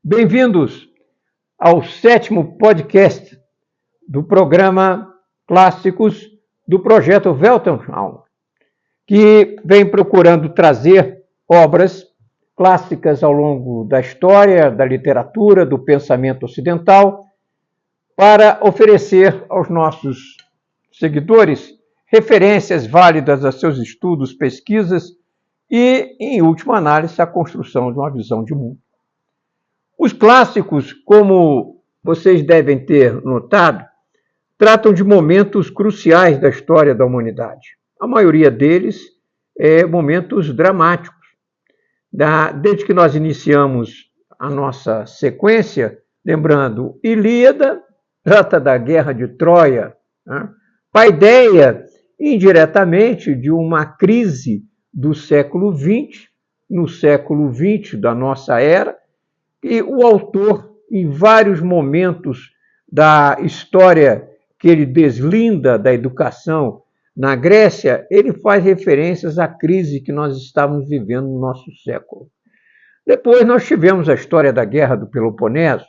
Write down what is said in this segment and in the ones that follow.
Bem-vindos ao 7º podcast do programa Clássicos do Projeto Weltanschauung, que vem procurando trazer obras clássicas ao longo da história, da literatura, do pensamento ocidental, para oferecer aos nossos seguidores referências válidas a seus estudos, pesquisas e, em última análise, a construção de uma visão de mundo. Os clássicos, como vocês devem ter notado, tratam de momentos cruciais da história da humanidade. A maioria deles é momentos dramáticos. Desde que nós iniciamos a nossa sequência, lembrando, Ilíada trata da Guerra de Troia, né? Paideia, indiretamente, de uma crise do século XX, no século XX da nossa era, e o autor, em vários momentos da história que ele deslinda da educação na Grécia, ele faz referências à crise que nós estávamos vivendo no nosso século. Depois nós tivemos a história da Guerra do Peloponeso,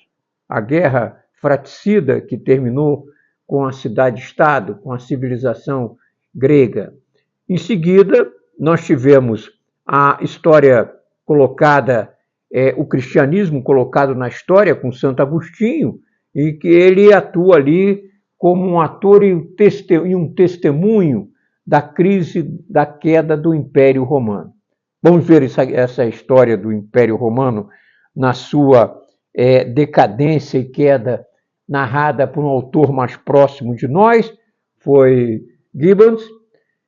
a guerra fratricida que terminou com a cidade-estado, com a civilização grega. Em seguida, nós tivemos a história colocada, o cristianismo colocado na história com Santo Agostinho, em que ele atua ali como um ator e um testemunho da crise, da queda do Império Romano. Vamos ver essa história do Império Romano na sua decadência e queda, narrada por um autor mais próximo de nós, foi Gibbons,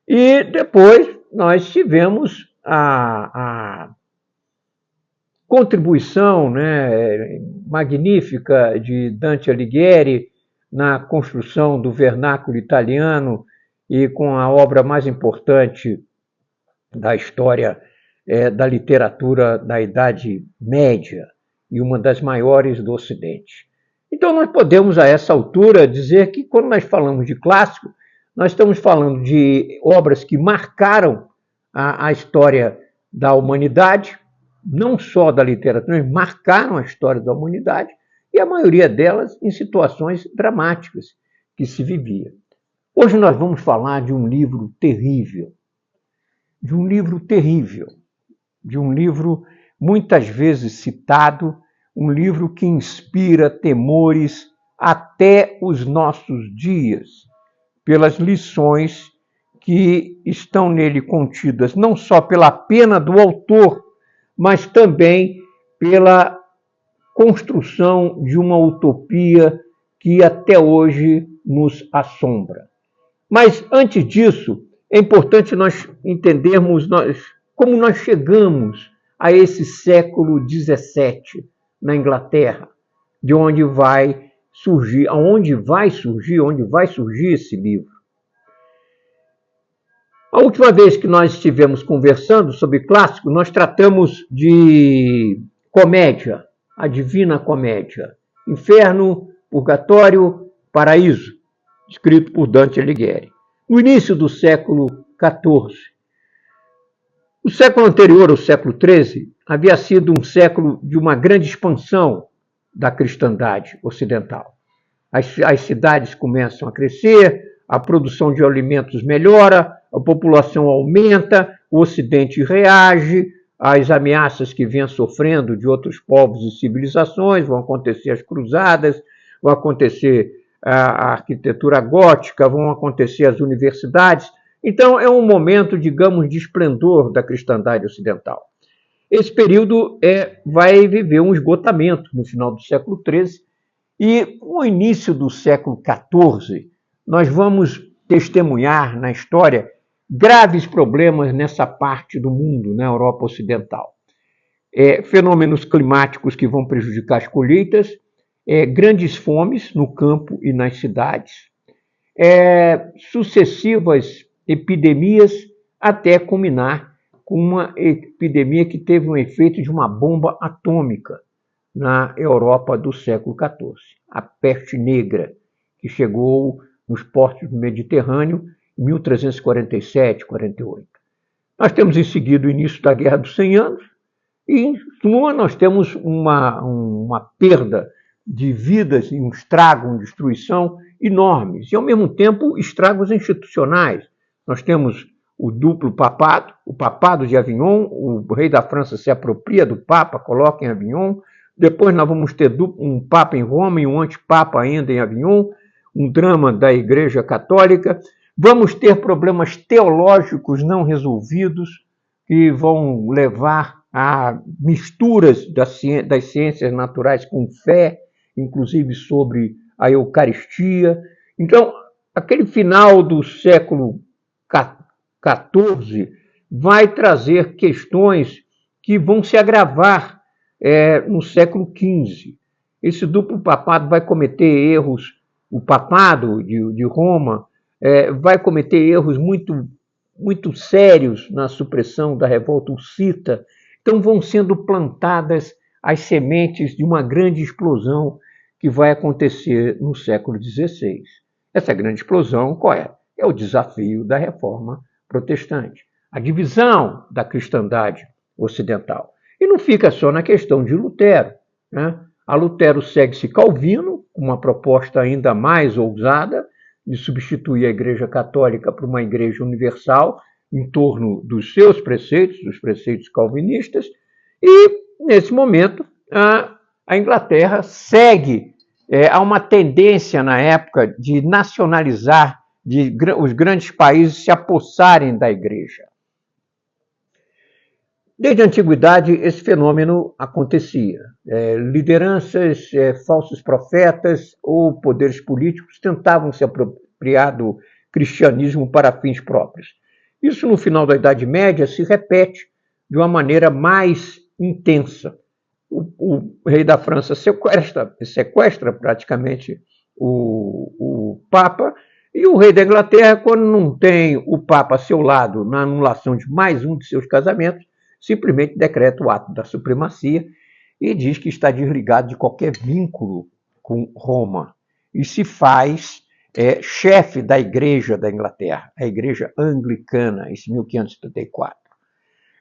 e depois nós tivemos a contribuição magnífica de Dante Alighieri na construção do vernáculo italiano e com a obra mais importante da história da literatura da Idade Média e uma das maiores do Ocidente. Então, nós podemos, a essa altura, dizer que, quando nós falamos de clássico, nós estamos falando de obras que marcaram a história da humanidade, não só da literatura, mas marcaram a história da humanidade, e a maioria delas em situações dramáticas que se vivia. Hoje nós vamos falar de um livro terrível, de um livro muitas vezes citado, um livro que inspira temores até os nossos dias, pelas lições que estão nele contidas, não só pela pena do autor, mas também pela construção de uma utopia que até hoje nos assombra. Mas, antes disso, é importante nós entendermos como nós chegamos a esse século XVII na Inglaterra, de onde vai surgir esse livro. A última vez que nós estivemos conversando sobre clássico, nós tratamos de comédia, a Divina Comédia, Inferno, Purgatório, Paraíso, escrito por Dante Alighieri. No início do século XIV, o século anterior, o século XIII, havia sido um século de uma grande expansão da cristandade ocidental. As cidades começam a crescer, a produção de alimentos melhora, a população aumenta, o Ocidente reage às ameaças que vem sofrendo de outros povos e civilizações, vão acontecer as cruzadas, vão acontecer a arquitetura gótica, vão acontecer as universidades. Então, é um momento, digamos, de esplendor da cristandade ocidental. Esse período vai viver um esgotamento no final do século XIII e no início do século XIV, nós vamos testemunhar na história graves problemas nessa parte do mundo, na Europa Ocidental. Fenômenos climáticos que vão prejudicar as colheitas, grandes fomes no campo e nas cidades, sucessivas epidemias, até culminar com uma epidemia que teve um efeito de uma bomba atômica na Europa do século XIV, a peste negra, que chegou nos portos do Mediterrâneo em 1347, 48. Nós temos em seguida o início da Guerra dos 100 Anos, E, em suma, nós temos uma perda de vidas e um estrago, uma destruição enormes. E, ao mesmo tempo, estragos institucionais. Nós temos o duplo papado, o papado de Avignon, o rei da França se apropria do Papa, coloca em Avignon. Depois nós vamos ter um Papa em Roma e um antipapa ainda em Avignon, um drama da Igreja Católica. Vamos ter problemas teológicos não resolvidos que vão levar a misturas das ciências naturais com fé, inclusive sobre a Eucaristia. Então, aquele final do século XIV vai trazer questões que vão se agravar no século XV. Esse duplo papado vai cometer erros, o papado de Roma vai cometer erros muito sérios na supressão da revolta hussita. Então vão sendo plantadas as sementes de uma grande explosão que vai acontecer no século XVI. Essa grande explosão, qual é? É o desafio da reforma protestante, a divisão da cristandade ocidental. E não fica só na questão de Lutero, né? A Lutero segue-se Calvino, uma proposta ainda mais ousada de substituir a Igreja Católica por uma Igreja Universal em torno dos seus preceitos, dos preceitos calvinistas, e, nesse momento, a Inglaterra segue a uma tendência, na época, de nacionalizar, de os grandes países se apossarem da Igreja. Desde a antiguidade, esse fenômeno acontecia. Lideranças, falsos profetas ou poderes políticos tentavam se apropriar do cristianismo para fins próprios. Isso, no final da Idade Média, se repete de uma maneira mais intensa. O rei da França sequestra praticamente o Papa, e o rei da Inglaterra, quando não tem o Papa a seu lado na anulação de mais um de seus casamentos, simplesmente decreta o ato da supremacia e diz que está desligado de qualquer vínculo com Roma. E se faz chefe da Igreja da Inglaterra, a Igreja Anglicana, em 1574.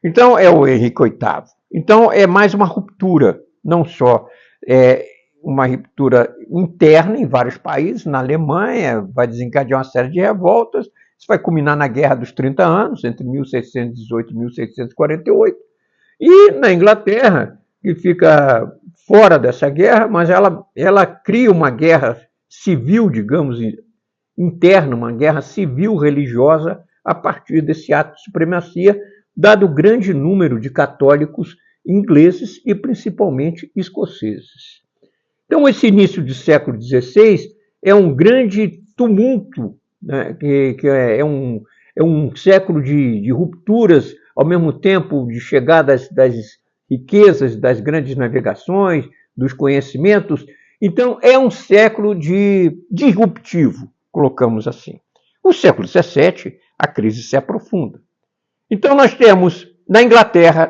Então, é o Henrique VIII. Então, é mais uma ruptura, não só uma ruptura interna em vários países, na Alemanha, vai desencadear uma série de revoltas, isso vai culminar na Guerra dos 30 Anos, entre 1618 e 1648, e na Inglaterra, que fica fora dessa guerra, mas ela cria uma guerra civil, digamos, interna, uma guerra civil religiosa a partir desse ato de supremacia, dado o grande número de católicos ingleses e principalmente escoceses. Então, esse início do século XVI é um grande tumulto, né, que é um século de rupturas, ao mesmo tempo de chegada das riquezas, das grandes navegações, dos conhecimentos. Então, é um século disruptivo, colocamos assim. No século XVII, a crise se aprofunda. Então, nós temos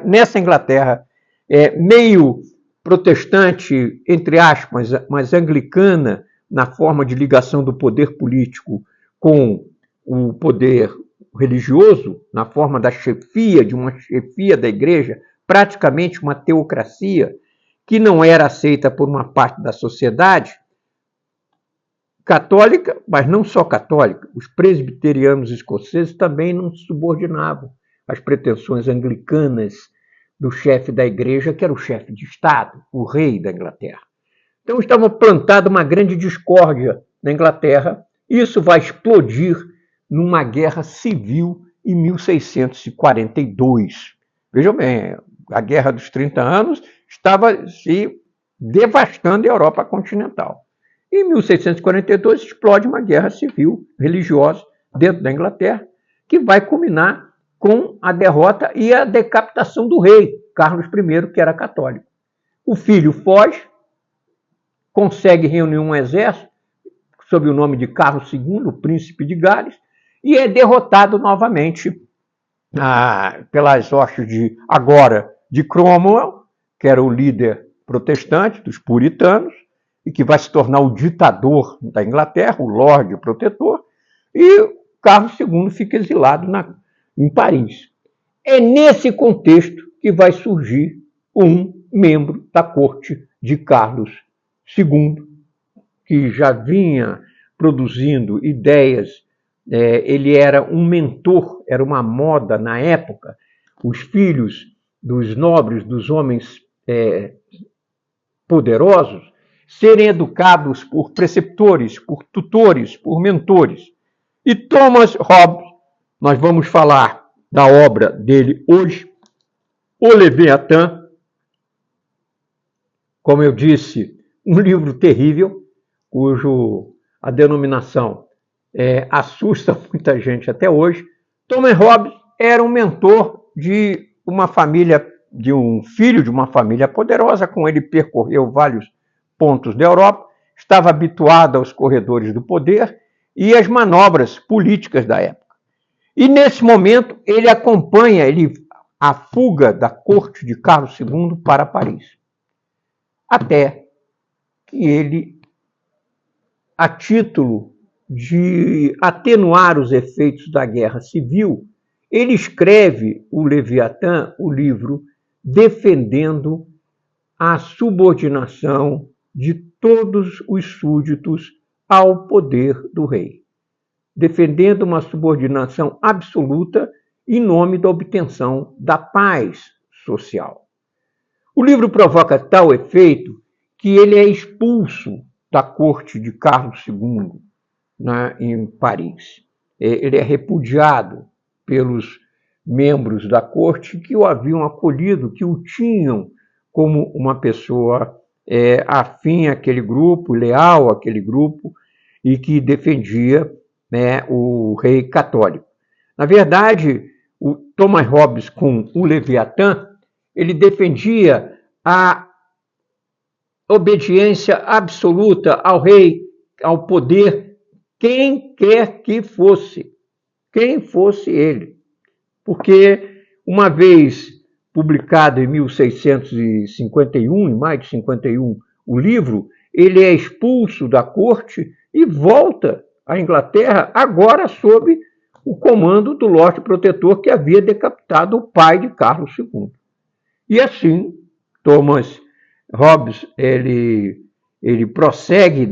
nessa Inglaterra, meio protestante, entre aspas, mas anglicana, na forma de ligação do poder político com o poder religioso, na forma da chefia, de uma chefia da igreja, praticamente uma teocracia, que não era aceita por uma parte da sociedade católica, mas não só católica. Os presbiterianos escoceses também não se subordinavam às pretensões anglicanas do chefe da igreja, que era o chefe de Estado, o rei da Inglaterra. Então estava plantada uma grande discórdia na Inglaterra, e isso vai explodir numa guerra civil em 1642. Vejam bem, a Guerra dos 30 Anos estava se devastando a Europa continental. Em 1642 explode uma guerra civil religiosa dentro da Inglaterra, que vai culminar com a derrota e a decapitação do rei, Carlos I, que era católico. O filho foge, consegue reunir um exército, sob o nome de Carlos II, o príncipe de Gales, e é derrotado novamente pelas hostes de Cromwell, que era o líder protestante dos puritanos, e que vai se tornar o ditador da Inglaterra, o Lorde Protetor, e Carlos II fica exilado em Paris. É nesse contexto que vai surgir um membro da corte de Carlos II, que já vinha produzindo ideias. Ele era um mentor, era uma moda na época, os filhos dos nobres, dos homens poderosos, serem educados por preceptores, por tutores, por mentores. E Thomas Hobbes, nós vamos falar da obra dele hoje, O Leviatã, como eu disse, um livro terrível, cujo a denominação assusta muita gente até hoje. Thomas Hobbes era um mentor de uma família, de um filho de uma família poderosa, com ele percorreu vários pontos da Europa, estava habituado aos corredores do poder e às manobras políticas da época. E nesse momento ele acompanha a fuga da corte de Carlos II para Paris. Até que ele, a título de atenuar os efeitos da guerra civil, ele escreve o Leviatã, o livro, defendendo a subordinação de todos os súditos ao poder do rei, defendendo uma subordinação absoluta em nome da obtenção da paz social. O livro provoca tal efeito que ele é expulso da corte de Carlos II, em Paris. Ele é repudiado pelos membros da corte que o haviam acolhido, que o tinham como uma pessoa afim àquele grupo, leal àquele grupo, e que defendia o rei católico. Na verdade, o Thomas Hobbes, com o Leviatã, ele defendia a obediência absoluta ao rei, ao poder, quem quer que fosse, quem fosse ele. Porque, uma vez publicado em 1651, em maio de 51, o livro, ele é expulso da corte e volta à Inglaterra, agora sob o comando do Lorde Protetor, que havia decapitado o pai de Carlos II. E assim, Thomas Hobbes, ele prossegue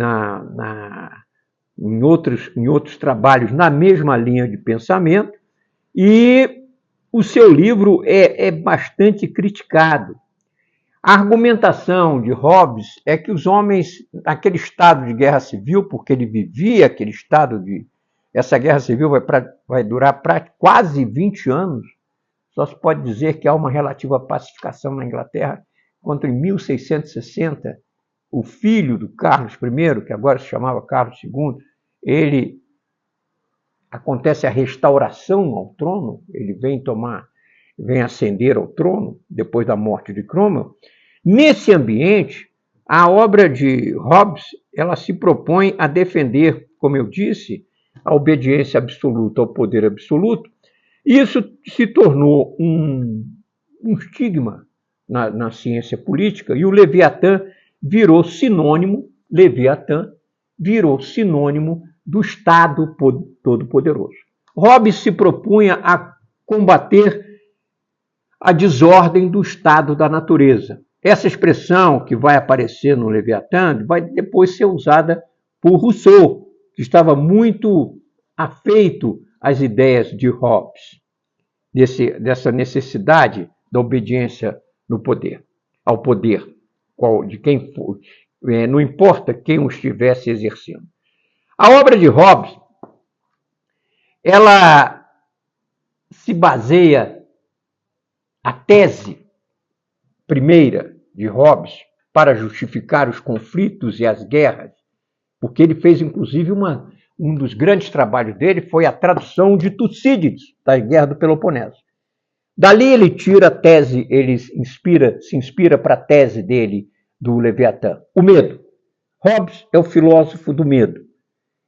em outros trabalhos na mesma linha de pensamento, e o seu livro é bastante criticado. A argumentação de Hobbes é que os homens, naquele estado de guerra civil, porque ele vivia aquele estado de... Essa guerra civil vai durar quase 20 anos, só se pode dizer que há uma relativa pacificação na Inglaterra, quando em 1660, o filho do Carlos I, que agora se chamava Carlos II, acontece a restauração ao trono, ele vem ascender ao trono, depois da morte de Cromwell. Nesse ambiente, a obra de Hobbes, ela se propõe a defender, como eu disse, a obediência absoluta ao poder absoluto. Isso se tornou um estigma na ciência política, e o Leviatã virou sinônimo do Estado Todo-Poderoso. Hobbes se propunha a combater a desordem do estado da natureza. Essa expressão que vai aparecer no Leviatã vai depois ser usada por Rousseau, que estava muito afeito às ideias de Hobbes, dessa necessidade da obediência no poder, ao poder de quem for, não importa quem o estivesse exercendo. A obra de Hobbes, ela se baseia, a tese primeira de Hobbes, para justificar os conflitos e as guerras, porque ele fez, inclusive, um dos grandes trabalhos dele foi a tradução de Tucídides, da Guerra do Peloponeso. Dali ele tira a tese, se inspira para a tese dele do Leviatã, o medo. Hobbes é o filósofo do medo.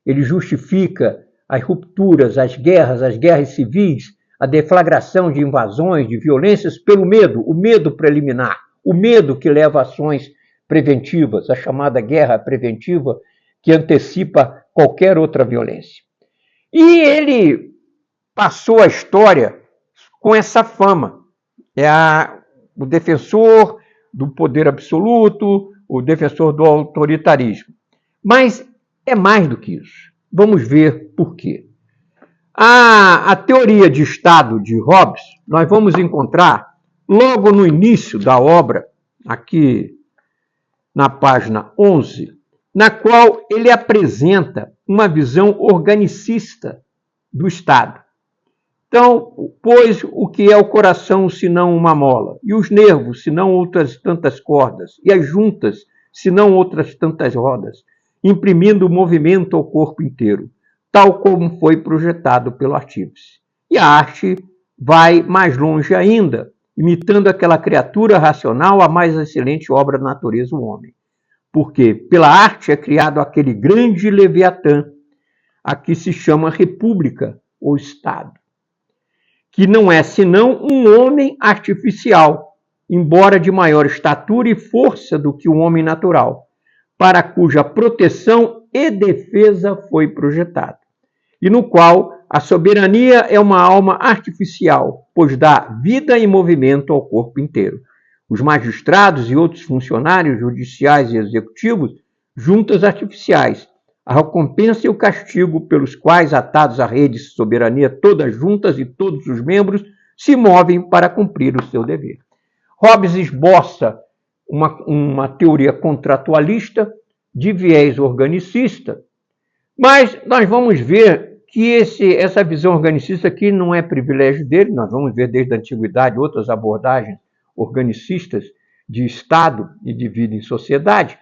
Ele justifica as rupturas, as guerras civis, a deflagração de invasões, de violências pelo medo, o medo preliminar, o medo que leva a ações preventivas, a chamada guerra preventiva, que antecipa qualquer outra violência. E ele passou a história com essa fama. O defensor do poder absoluto, o defensor do autoritarismo. Mas é mais do que isso. Vamos ver por quê. A teoria de Estado de Hobbes, nós vamos encontrar logo no início da obra, aqui na página 11, na qual ele apresenta uma visão organicista do Estado. Então, pois o que é o coração senão uma mola, e os nervos senão outras tantas cordas, e as juntas senão outras tantas rodas, imprimindo movimento ao corpo inteiro, tal como foi projetado pelo artífice. E a arte vai mais longe ainda, imitando aquela criatura racional, a mais excelente obra da natureza, o homem. Porque pela arte é criado aquele grande Leviatã, a que se chama República ou Estado, que não é senão um homem artificial, embora de maior estatura e força do que o homem natural, para cuja proteção e defesa foi projetado, e no qual a soberania é uma alma artificial, pois dá vida e movimento ao corpo inteiro. Os magistrados e outros funcionários judiciais e executivos, juntas artificiais, a recompensa e o castigo pelos quais, atados à rede de soberania, todas juntas e todos os membros se movem para cumprir o seu dever. Hobbes esboça uma teoria contratualista de viés organicista, mas nós vamos ver que essa visão organicista aqui não é privilégio dele, nós vamos ver desde a antiguidade outras abordagens organicistas de Estado e de vida em sociedade.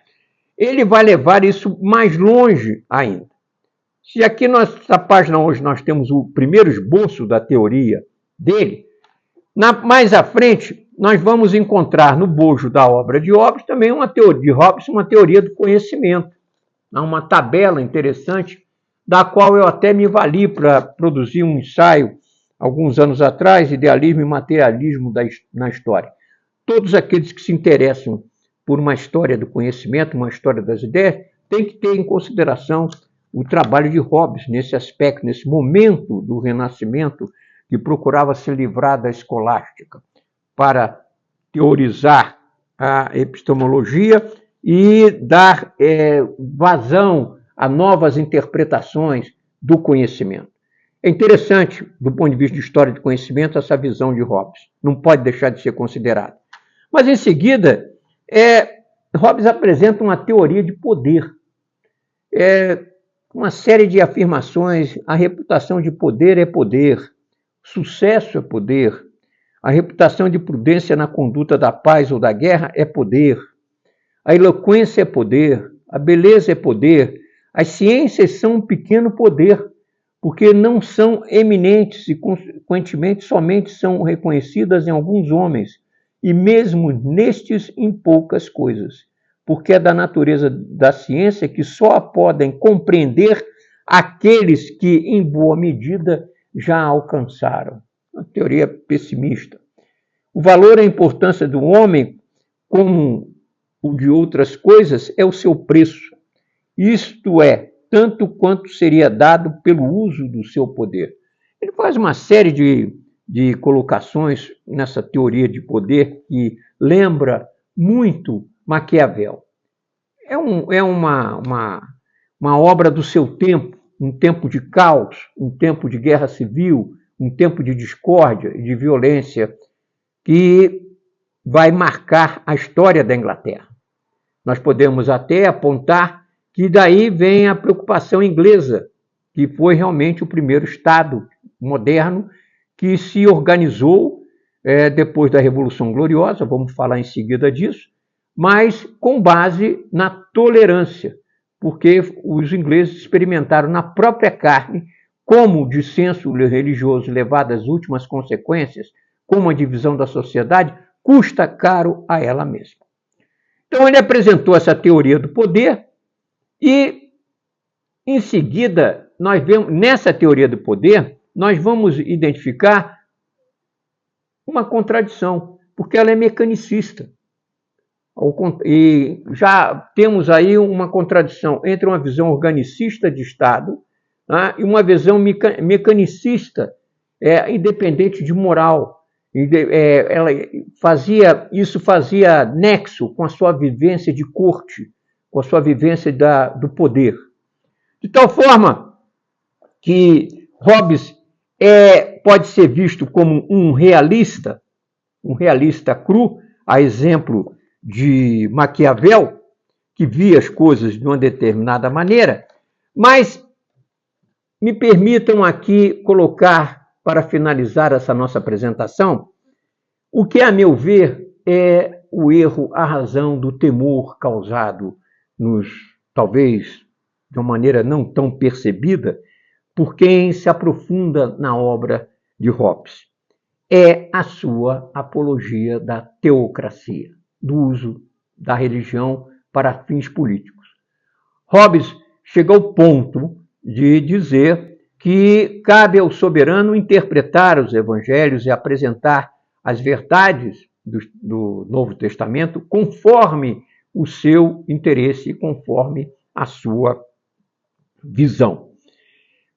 Ele vai levar isso mais longe ainda. Se aqui nessa página hoje nós temos o primeiro esboço da teoria dele, mais à frente nós vamos encontrar no bojo da obra de Hobbes também uma teoria de Hobbes, uma teoria do conhecimento. Há uma tabela interessante da qual eu até me vali para produzir um ensaio alguns anos atrás, Idealismo e Materialismo na História. Todos aqueles que se interessam por uma história do conhecimento, uma história das ideias, têm que ter em consideração o trabalho de Hobbes nesse aspecto, nesse momento do Renascimento, que procurava se livrar da escolástica para teorizar a epistemologia e dar vazão a novas interpretações do conhecimento. É interessante, do ponto de vista de história de conhecimento, essa visão de Hobbes. Não pode deixar de ser considerada. Mas, em seguida, Hobbes apresenta uma teoria de poder. Uma série de afirmações. A reputação de poder é poder. Sucesso é poder. A reputação de prudência na conduta da paz ou da guerra é poder. A eloquência é poder. A beleza é poder. As ciências são um pequeno poder, porque não são eminentes e, consequentemente, somente são reconhecidas em alguns homens, e mesmo nestes em poucas coisas, porque é da natureza da ciência que só a podem compreender aqueles que, em boa medida, já alcançaram. Uma teoria pessimista. O valor e a importância do homem, como o de outras coisas, é o seu preço. Isto é, tanto quanto seria dado pelo uso do seu poder. Ele faz uma série de colocações nessa teoria de poder que lembra muito Maquiavel. É uma obra do seu tempo, um tempo de caos, um tempo de guerra civil, um tempo de discórdia e de violência que vai marcar a história da Inglaterra. Nós podemos até apontar que daí vem a preocupação inglesa, que foi realmente o primeiro Estado moderno que se organizou depois da Revolução Gloriosa, vamos falar em seguida disso, mas com base na tolerância, porque os ingleses experimentaram na própria carne como o dissenso religioso levado às últimas consequências, como a divisão da sociedade, custa caro a ela mesma. Então ele apresentou essa teoria do poder e, em seguida, nós vemos, nessa teoria do poder, nós vamos identificar uma contradição, porque ela é mecanicista. E já temos aí uma contradição entre uma visão organicista de Estado, né, e uma visão mecanicista, independente de moral. Isso fazia nexo com a sua vivência de corte, com a sua vivência do poder. De tal forma que Hobbes pode ser visto como um realista cru, a exemplo de Maquiavel, que via as coisas de uma determinada maneira, mas me permitam aqui colocar, para finalizar essa nossa apresentação, o que, a meu ver, é o erro, a razão do temor causado talvez de uma maneira não tão percebida, por quem se aprofunda na obra de Hobbes. É a sua apologia da teocracia, do uso da religião para fins políticos. Hobbes chega ao ponto de dizer que cabe ao soberano interpretar os evangelhos e apresentar as verdades do Novo Testamento conforme o seu interesse, conforme a sua visão.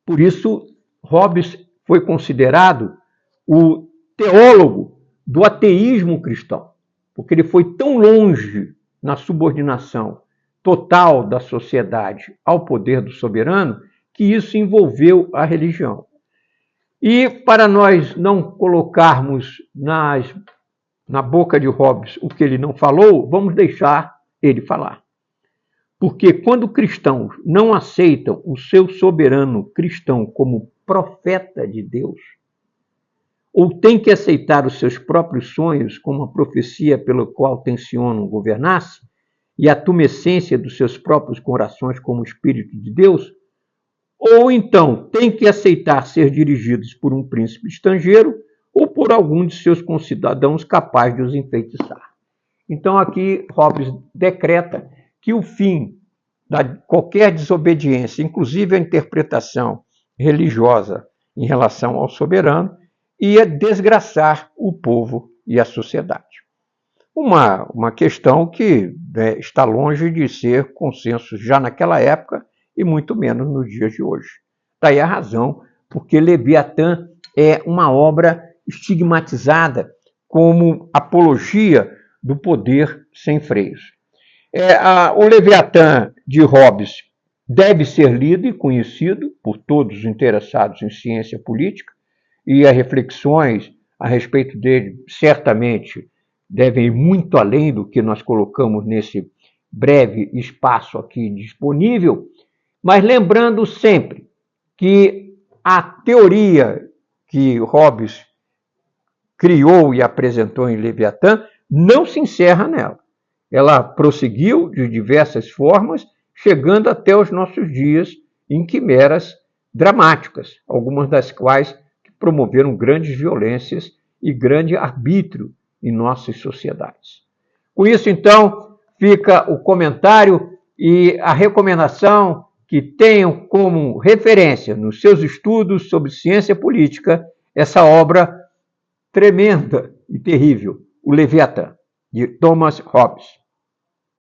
Por isso, Hobbes foi considerado o teólogo do ateísmo cristão, porque ele foi tão longe na subordinação total da sociedade ao poder do soberano que isso envolveu a religião. E para nós não colocarmos na boca de Hobbes o que ele não falou, vamos deixar ele falar. Porque quando cristãos não aceitam o seu soberano cristão como profeta de Deus, ou têm que aceitar os seus próprios sonhos como a profecia pelo qual tencionam governar-se, e a tumescência dos seus próprios corações como Espírito de Deus, ou então têm que aceitar ser dirigidos por um príncipe estrangeiro ou por algum de seus concidadãos capaz de os enfeitiçar. Então aqui Hobbes decreta que o fim de qualquer desobediência, inclusive a interpretação religiosa em relação ao soberano, ia desgraçar o povo e a sociedade. Uma questão que está longe de ser consenso já naquela época e muito menos nos dias de hoje. Daí a razão porque Leviatã é uma obra estigmatizada como apologia do poder sem freios. O Leviatã de Hobbes deve ser lido e conhecido por todos os interessados em ciência política, e as reflexões a respeito dele certamente devem ir muito além do que nós colocamos nesse breve espaço aqui disponível, mas lembrando sempre que a teoria que Hobbes criou e apresentou em Leviatã não se encerra nela. Ela prosseguiu de diversas formas, chegando até os nossos dias em quimeras dramáticas, algumas das quais promoveram grandes violências e grande arbítrio em nossas sociedades. Com isso, então, fica o comentário e a recomendação que tenham como referência nos seus estudos sobre ciência política essa obra tremenda e terrível, o Leviatã, de Thomas Hobbes.